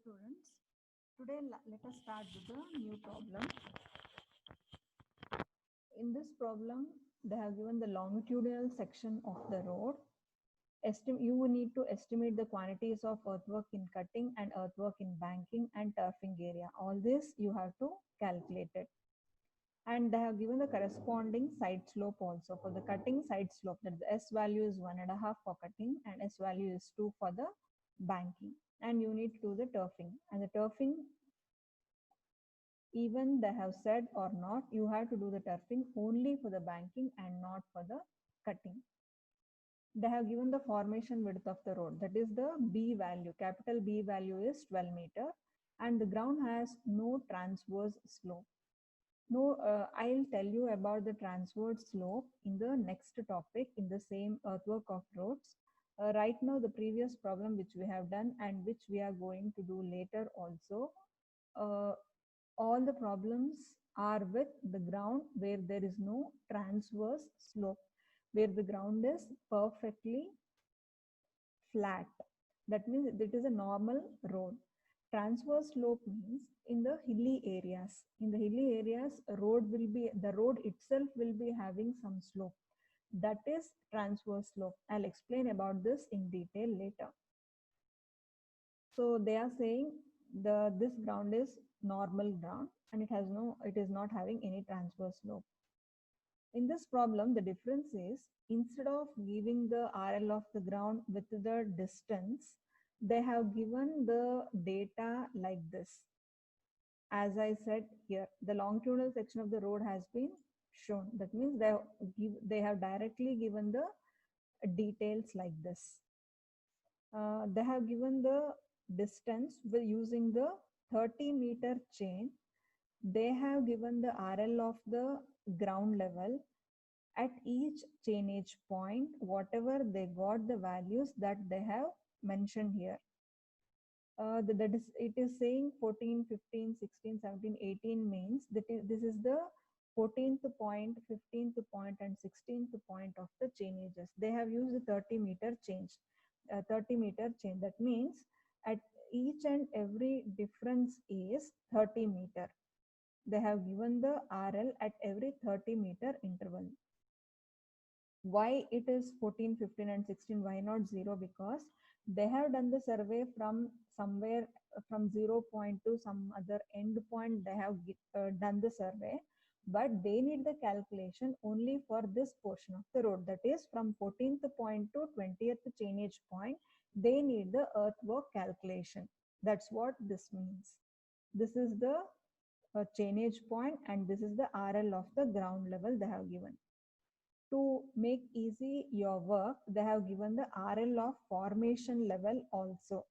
students. Today let us start with a new problem. In this problem, they have given the longitudinal section of the road. You will need to estimate the quantities of earthwork in cutting and earthwork in banking and turfing area. All this you have to calculate it. And they have given the corresponding side slope also. For the cutting side slope, that the S value is 1.5 for cutting and S value is 2 for the banking. And you need to do the turfing. And the turfing, even they have said or not, you have to do the turfing only for the banking and not for the cutting. They have given the formation width of the road, that is the B value. Capital B value is 12 meter and the ground has no transverse slope. No, I'll tell you about the transverse slope in the next topic in the same earthwork of roads. Right now, the previous problem which we have done and which we are going to do later also, all the problems are with the ground where there is no transverse slope, where the ground is perfectly flat. That means it is a normal road. Transverse slope means in the hilly areas. In the hilly areas, the road itself will be having some slope. That is transverse slope. I'll explain about this in detail later. So they are saying this ground is normal ground and it is not having any transverse slope. In this problem, the difference is instead of giving the RL of the ground with the distance, they have given the data like this. As I said here, the longitudinal section of the road has been shown. That means they have directly given the details like this. They have given the distance with using the 30-meter chain. They have given the RL of the ground level at each chainage point, whatever they got the values that they have mentioned here. It is saying 14, 15, 16, 17, 18 means that this is the 14th point, 15th point and 16th point of the chainages. They have used the 30-meter chain. That means at each and every difference is 30 meter. They have given the RL at every 30-meter interval. Why it is 14, 15 and 16? Why not 0? Because they have done the survey from somewhere from 0 point to some other end point. They have done the survey, but they need the calculation only for this portion of the road. That is from 14th point to 20th chainage point. They need the earthwork calculation. That's what this means. This is the chainage point and this is the RL of the ground level they have given. To make easy your work, they have given the RL of formation level also.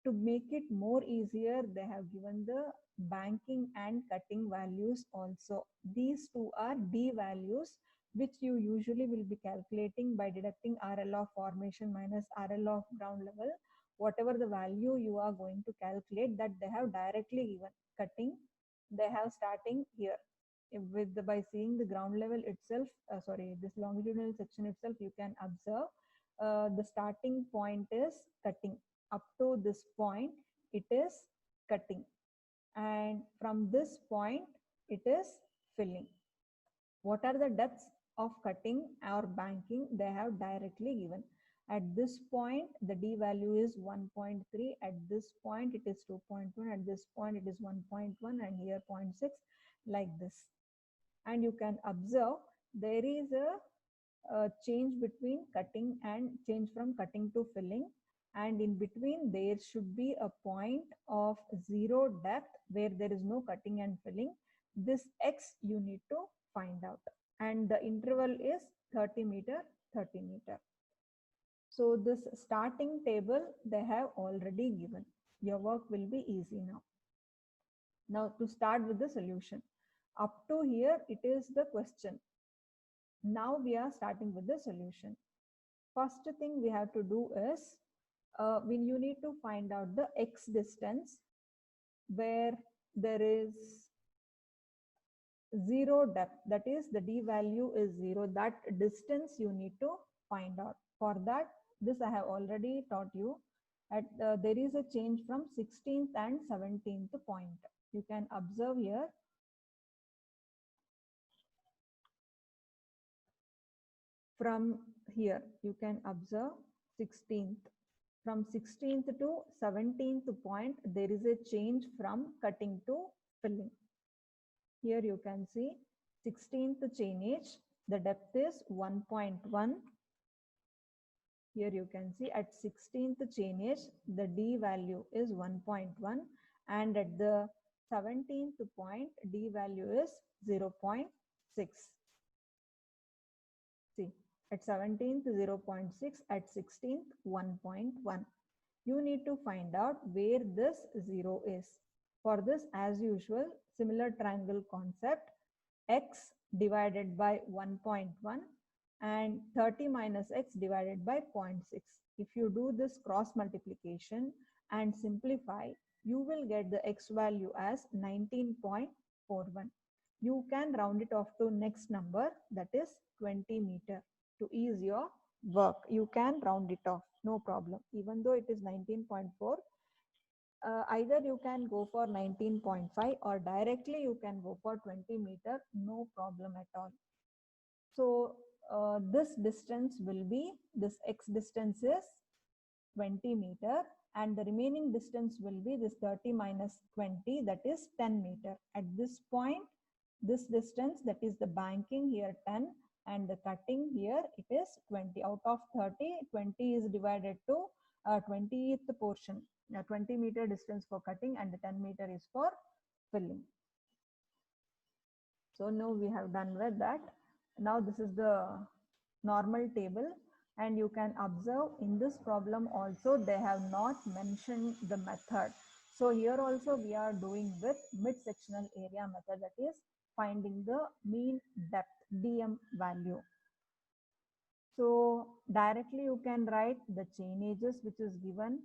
To make it more easier, they have given the banking and cutting values also. These two are D values, which you usually will be calculating by deducting RL of formation minus RL of ground level. Whatever the value you are going to calculate, that they have directly given. Cutting, they have starting here. By seeing the ground level itself, this longitudinal section itself, you can observe the starting point is cutting. Up to this point, it is cutting. And from this point, it is filling. What are the depths of cutting or banking? They have directly given. At this point, the D value is 1.3. At this point, it is 2.1. At this point, it is 1.1 and here 0.6, like this. And you can observe there is a change between cutting and change from cutting to filling, and in between there should be a point of 0 depth where there is no cutting and filling. This X you need to find out, and the interval is 30 meter, 30 meter. So this starting table they have already given. Your work will be easy now. Now to start with the solution. Up to here, it is the question. Now we are starting with the solution. First thing we have to do is, when you need to find out the X distance where there is 0 depth, that is the D value is 0, that distance you need to find out. For that, this I have already taught you. there is a change from 16th and 17th point. You can observe here. From here, you can observe 16th. From 16th to 17th point, there is a change from cutting to filling. Here you can see 16th chainage, the depth is 1.1. Here you can see at 16th chainage, the D value is 1.1, and at the 17th point, D value is 0.6. See, at 17th 0.6, at 16th 1.1. You need to find out where this 0 is. For this, as usual, similar triangle concept, x divided by 1.1 and 30 minus x divided by 0.6. If you do this cross multiplication and simplify, you will get the x value as 19.41. You can round it off to next number, that is 20 meter. To ease your work, you can round it off, no problem. Even though it is 19.4, either you can go for 19.5 or directly you can go for 20 meter, no problem at all. So this distance will be, this x distance is 20 meter, and the remaining distance will be this 30 minus 20, that is 10 meter. At this point, this distance, that is the banking here 10, and the cutting here it is 20. Out of 30, 20 is divided to 20th portion. 20 meter distance for cutting and the 10 meter is for filling. So now we have done with that. Now this is the normal table, and you can observe in this problem also they have not mentioned the method. So here also we are doing with mid-sectional area method, that is finding the mean depth DM value. So directly you can write the chainages which is given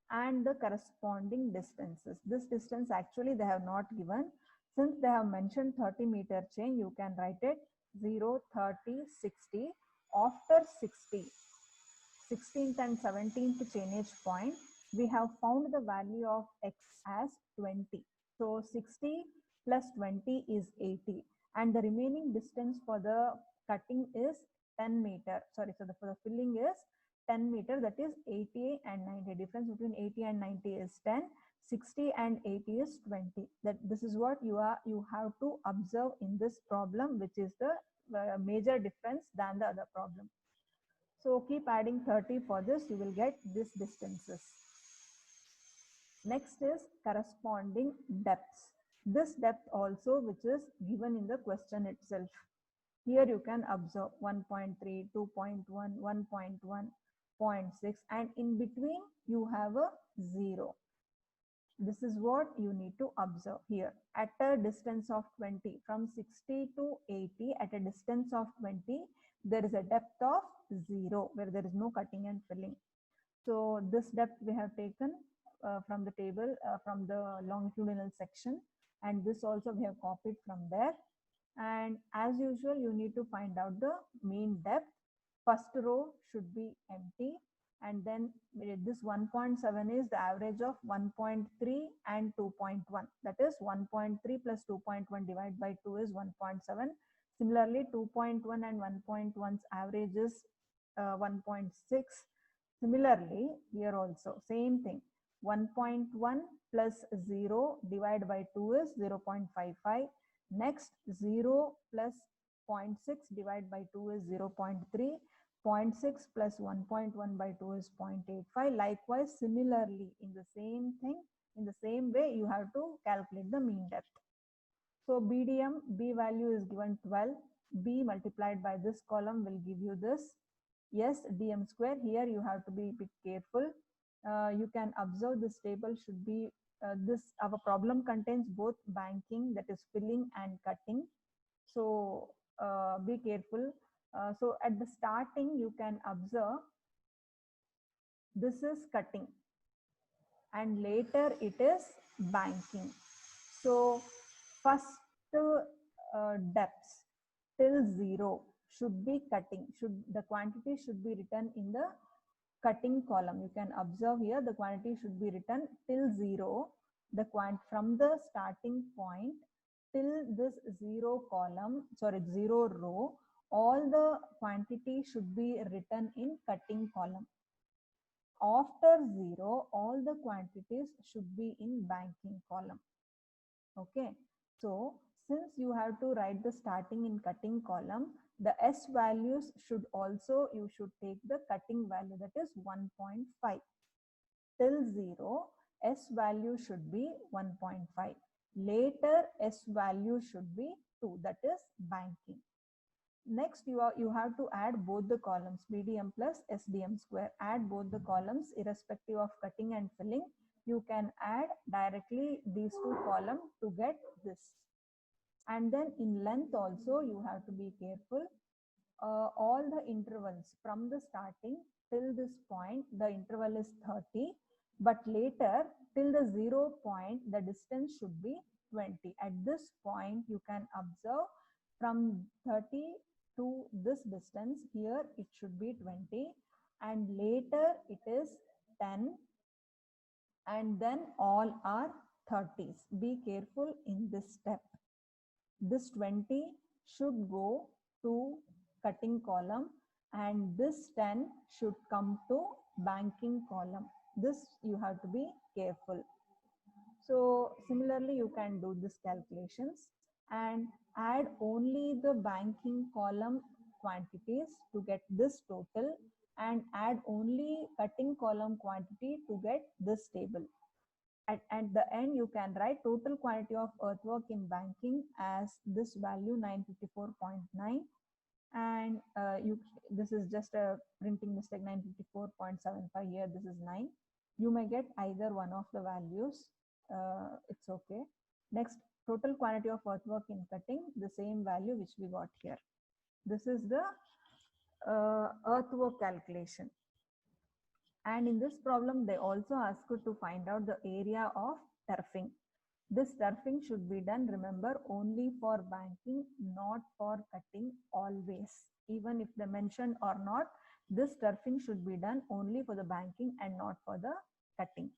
and the corresponding distances. This distance actually they have not given. Since they have mentioned 30 meter chain, you can write it 0, 30, 60. After 60, 16th and 17th chainage point, we have found the value of x as 20. So 60 plus 20 is 80. And the remaining distance for the cutting is 10 meter. Sorry, so for the filling is 10 meter, that is 80 and 90. Difference between 80 and 90 is 10. 60 and 80 is 20. That this is what you have to observe in this problem, which is the major difference than the other problem. So keep adding 30 for this, you will get these distances. Next is corresponding depths. This depth also which is given in the question itself. Here you can observe 1.3, 2.1, 1.1, 0.6, and in between you have a 0. This is what you need to observe here. At a distance of 20, from 60 to 80, at a distance of 20, there is a depth of 0 where there is no cutting and filling. So this depth we have taken from the table, from the longitudinal section, and this also we have copied from there. And as usual, you need to find out the mean depth. First row should be empty, and then this 1.7 is the average of 1.3 and 2.1. That is 1.3 plus 2.1 divided by 2 is 1.7. Similarly, 2.1 and 1.1's average is 1.6. Similarly, here also same thing. 1.1 plus 0 divided by 2 is 0.55. Next, 0 plus 0.6 divided by 2 is 0.3. 0.6 plus 1.1 by 2 is 0.85. Likewise, similarly, in the same thing, in the same way, you have to calculate the mean depth. So BDM, B value is given 12. B multiplied by this column will give you this. Yes, DM square. Here you have to be a bit careful. You can observe this table should be our problem contains both banking, that is filling, and cutting. So be careful. So at the starting you can observe this is cutting and later it is banking. So first depths till 0 should be cutting, the quantity should be written in the cutting column. You can observe here the quantity should be written till 0. The from the starting point till this 0 column, sorry, 0 row, all the quantity should be written in cutting column. After 0, all the quantities should be in banking column. Okay, so since you have to write the starting in cutting column, the S values should also, you should take the cutting value, that is 1.5. Till 0, S value should be 1.5. Later, S value should be 2, that is banking. Next, you have to add both the columns, BDM plus SDM square. Add both the columns irrespective of cutting and filling. You can add directly these two columns to get this. And then in length also, you have to be careful. All the intervals from the starting till this point, the interval is 30. But later, till the 0 point, the distance should be 20. At this point, you can observe from 30 to this distance, here it should be 20, and later it is 10, and then all are 30s. Be careful in this step. This 20 should go to cutting column, and this 10 should come to banking column. This you have to be careful. So similarly, you can do this calculations and add only the banking column quantities to get this total, and add only cutting column quantity to get this table. At the end, you can write total quantity of earthwork in banking as this value 954.9, and this is just a printing mistake, 954.75 here, this is 9. You may get either one of the values, it's okay. Next, total quantity of earthwork in cutting, the same value which we got here. This is the earthwork calculation. And in this problem, they also ask you to find out the area of turfing. This turfing should be done, remember, only for banking, not for cutting always. Even if they mention or not, this turfing should be done only for the banking and not for the cutting.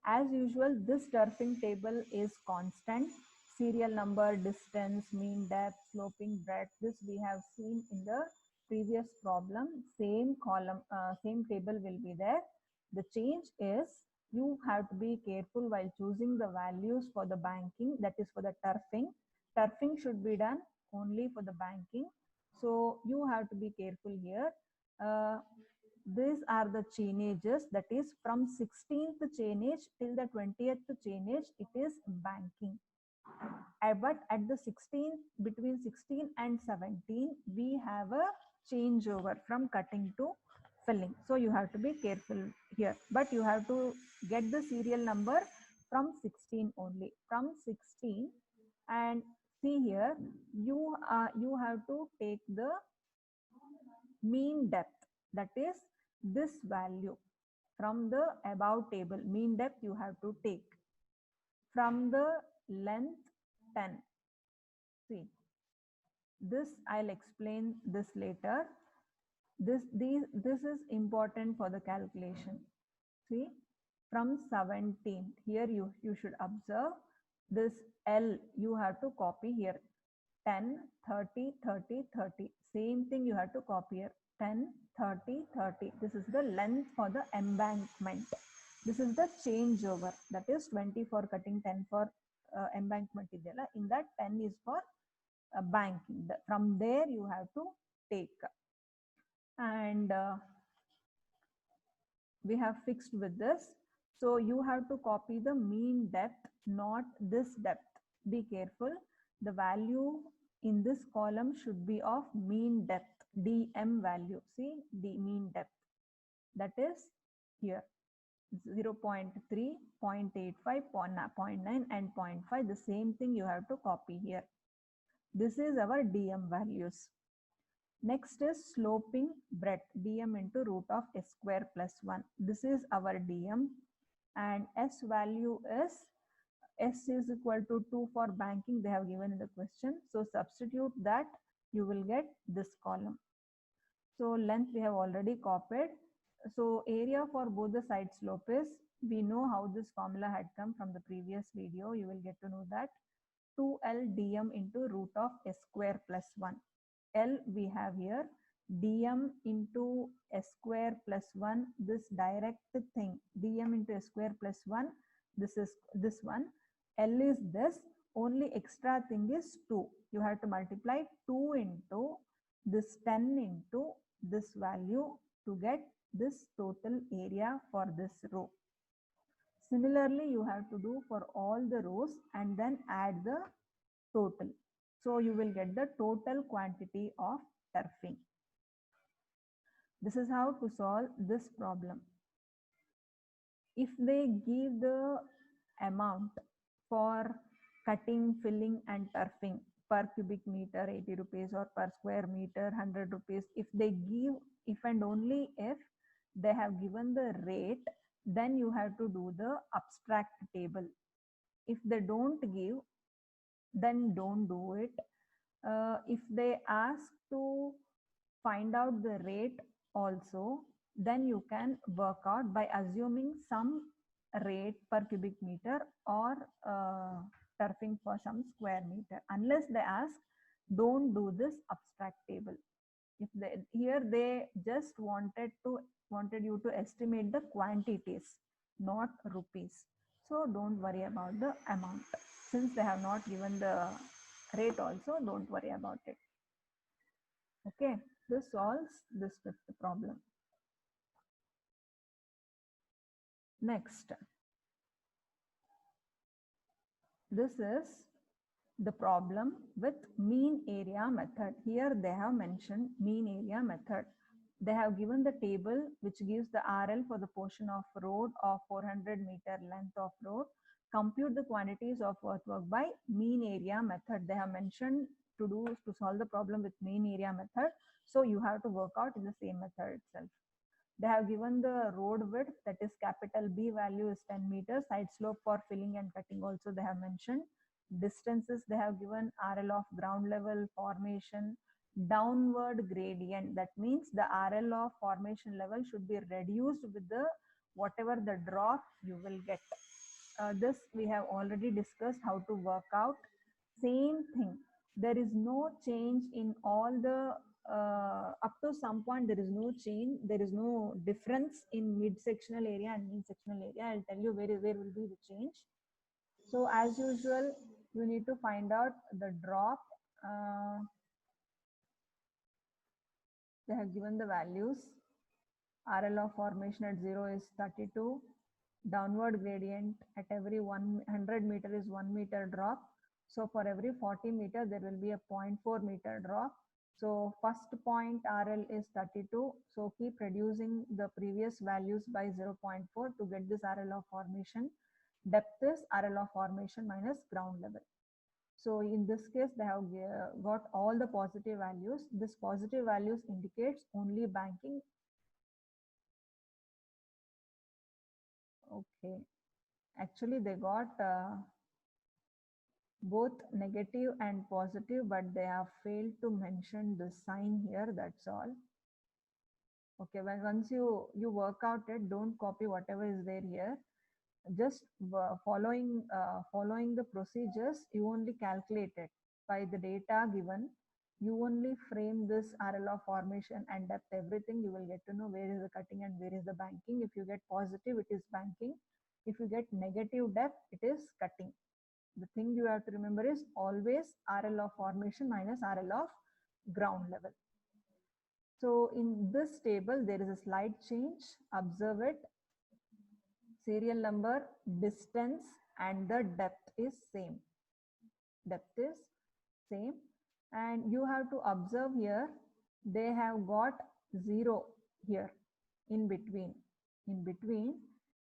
As usual, this turfing table is constant. Serial number, distance, mean depth, sloping breadth, this we have seen in the previous problem. Same column, same table will be there. The change is you have to be careful while choosing the values for the banking, that is for the turfing. Turfing should be done only for the banking. So you have to be careful here. These are the chainages, that is from 16th chainage till the 20th chainage, it is banking. But at the 16th, between 16 and 17, we have a changeover from cutting to filling. So you have to be careful here, but you have to get the serial number from 16 only. From 16, and see here, you have to take the mean depth, that is this value from the above table. Mean depth you have to take from the length 10. See, this I'll explain this later. This is important for the calculation. See, from 17, here you should observe this L you have to copy here. 10, 30, 30, 30. Same thing you have to copy here. 10, 30, 30. This is the length for the embankment. This is the changeover. That is 20 for cutting, 10 for embankment. In that 10 is for banking. From there you have to take. And we have fixed with this. So you have to copy the mean depth, not this depth. Be careful. The value in this column should be of mean depth, DM value. See, the mean depth. That is here. 0.3, 0.85, 0.9 and 0.5. The same thing you have to copy here. This is our DM values. Next is sloping breadth, dm into root of s square plus 1. This is our dm, and s value is, s is equal to 2 for banking, they have given in the question. So substitute that, you will get this column. So length we have already copied. So area for both the side slope is, we know how this formula had come from the previous video. You will get to know that 2L dm into root of s square plus 1. L we have here, dm into s square plus 1, this direct thing, dm into s square plus 1, this is this one. L is this, only extra thing is 2. You have to multiply 2 into this 10 into this value to get this total area for this row. Similarly, you have to do for all the rows and then add the total. So you will get the total quantity of turfing. This is how to solve this problem. If they give the amount for cutting, filling and turfing per cubic meter 80 rupees or per square meter 100 rupees, if they give, if and only if they have given the rate, then you have to do the abstract table. If they don't give, then don't do it. If they ask to find out the rate also, then you can work out by assuming some rate per cubic meter or turfing for some square meter. Unless they ask, don't do this abstract table. If they, here they just wanted you to estimate the quantities, not rupees. So don't worry about the amount. Since they have not given the rate also, don't worry about it. Okay, this solves this fifth problem. Next, this is the problem with mean area method. Here they have mentioned mean area method. They have given the table which gives the RL for the portion of road of 400 meter length of road. Compute the quantities of earthwork by mean area method. They have mentioned to solve the problem with mean area method. So you have to work out in the same method itself. They have given the road width, that is capital B value is 10 meters. Side slope for filling and cutting also they have mentioned. Distances they have given, RL of ground level, formation, downward gradient. That means the RL of formation level should be reduced with the whatever the drop you will get. This we have already discussed how to work out. Same thing. There is no change in all the up to some point. There is no change. There is no difference in mid sectional area and mean sectional area. I'll tell you where will be the change. So as usual, you need to find out the drop. They have given the values. RL of formation at 0 is 32. Downward gradient at every 100 meter is 1 meter drop. So for every 40 meter, there will be a 0.4 meter drop. So first point RL is 32. So keep reducing the previous values by 0.4 to get this RL of formation. Depth is RL of formation minus ground level. So in this case, they have got all the positive values. This positive values indicates only banking. Okay, actually they got both negative and positive, but they have failed to mention the sign here. That's all. Okay, when once you work out it, don't copy whatever is there here. Just following the procedures, you only calculate it by the data given. You only frame this RL of formation and depth, everything. You will get to know where is the cutting and where is the banking. If you get positive, it is banking. If you get negative depth, it is cutting. The thing you have to remember is always RL of formation minus RL of ground level. So in this table, there is a slight change. Observe it. Serial number, distance and the depth is same. Depth is same. And you have to observe here, they have got 0 here in between. In between,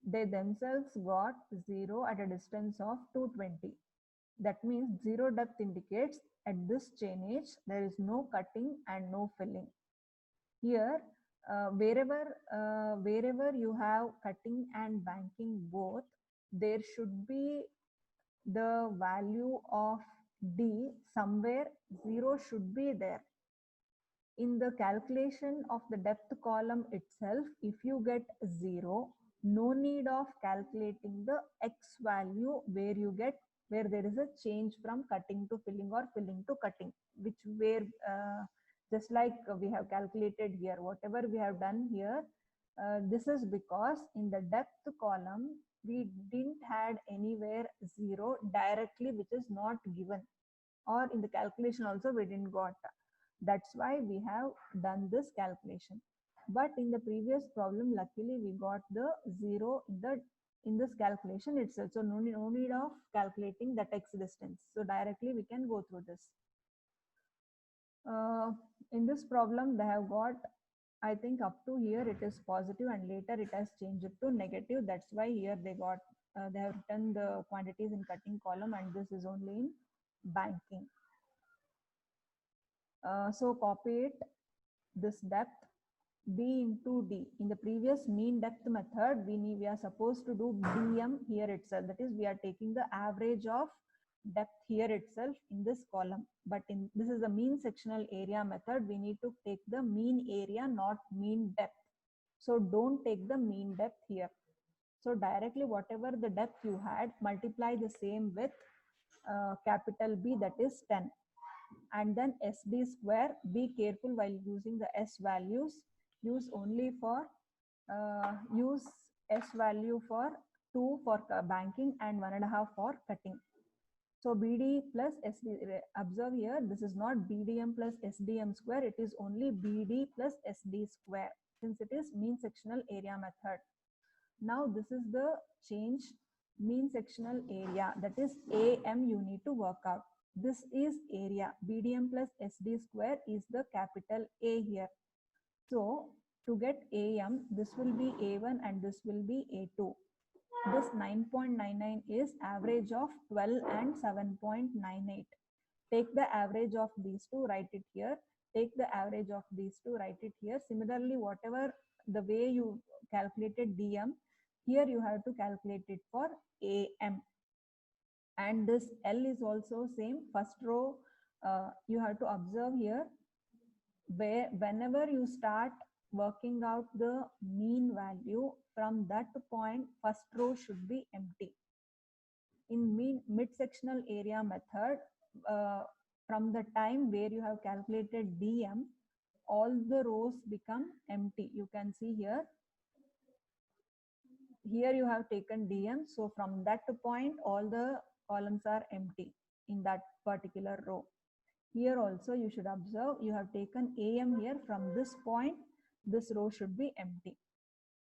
they themselves got 0 at a distance of 220. That means 0 depth indicates at this chainage there is no cutting and no filling. Here, wherever you have cutting and banking both, there should be the value of D somewhere. 0 should be there. in the calculation of the depth column itself, if you get 0, no need of calculating the x value where there is a change from cutting to filling or filling to cutting, which where just like we have calculated here, whatever we have done here, this is because in the depth column we didn't had anywhere 0 directly, which is not given, or in the calculation also we didn't got. That's why we have done this calculation. But in the previous problem, luckily we got the 0 in this calculation itself. So no need of calculating that x distance. So directly we can go through this. In this problem, they have got, I think up to here it is positive and later it has changed to negative. That's why here they got, they have written the quantities in cutting column, and this is only in banking. So copy it, this depth B into D. In the previous mean depth method, we are supposed to do DM here itself. That is, we are taking the average of depth here itself in this column. But in this is a mean sectional area method, we need to take the mean area, not mean depth. So don't take the mean depth here. So directly whatever the depth you had, multiply the same with capital B, that is 10. And then SD square, be careful while using the S values, use only for use S value for 2 for banking and 1.5 for cutting. So BD plus SD, observe here, this is not BDM plus SDM square, it is only BD plus SD square, since it is mean sectional area method. Now this is the change mean sectional area, that is AM you need to work out. This is area, BDM plus SD square is the capital A here. So to get AM, this will be A1 and this will be A2. This 9.99 is average of 12 and 7.98. Take the average of these two, write it here. Take the average of these two, write it here. Similarly, whatever the way you calculated DM, here you have to calculate it for AM. And this L is also same. First row, you have to observe here, where whenever you start working out the mean value, from that point, first row should be empty. In mid-sectional area method, from the time where you have calculated DM, all the rows become empty. You can see here. Here you have taken DM. So from that point, all the columns are empty in that particular row. Here also you should observe, you have taken AM here. From this point, this row should be empty,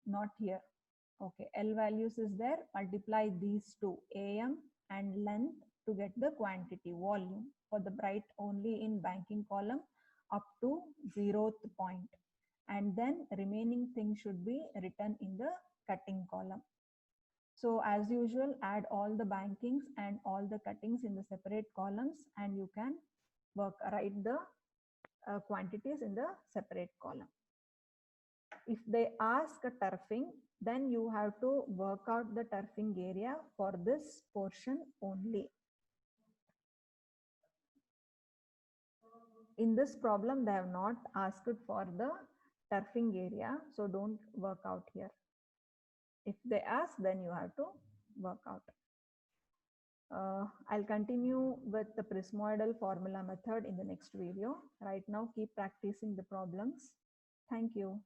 not here. Okay, L values is there. Multiply these two, AM and length, to get the quantity volume for the bright only in banking column up to 0th point. And then remaining thing should be written in the cutting column. So as usual, add all the bankings and all the cuttings in the separate columns, and you can write the quantities in the separate column. If they ask a turfing, then you have to work out the turfing area for this portion only. In this problem, they have not asked for the turfing area, so don't work out here. If they ask, then you have to work out. I'll continue with the Prismoidal formula method in the next video. Right now, keep practicing the problems. Thank you.